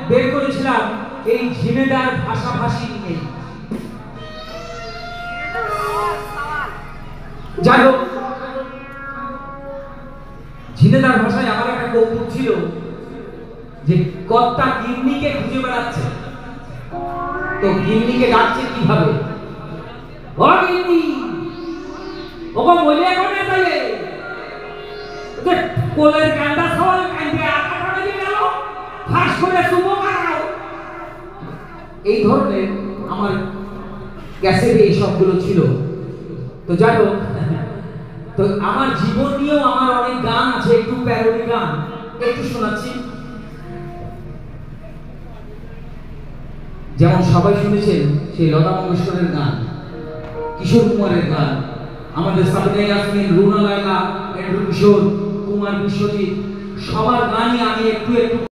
বের করেছিলাম এই ঝিনেদার ভাষাভাষী নিয়ে। যাই হোক, ঝিনেদার ভাষায় আমার একটা কৌতুক ছিল যে কর্তা গিন্নিকে খুঁজে বেড়াচ্ছে, তো গিন্নিকে ডাকছে কিভাবে, ও গিন্নি ওকে বলে কোনে তাইলে যে কোলের কান্দা সওয়াল কান্দে আকাটা বেজে গেল ফাঁস করে সুবো মারাও। এই ধরনের আমার ক্যাসেটে এই সবগুলো ছিল। তো যাই হোক, তো আমার জীবন নিয়েও আমার অনেক গান আছে, একটু প্যারোডি গান একটু শোনাচ্ছি। যেমন সবাই শুনেছেন সেই লতা মঙ্গেশকরের গান, কিশোর কুমারের গান, আমাদের সাবিনা ইয়াসমিন, রুনা লায়লা, এন্ড্রু কিশোর, কুমার বিশ্বজিৎ, সবার গানই আমি একটু একটু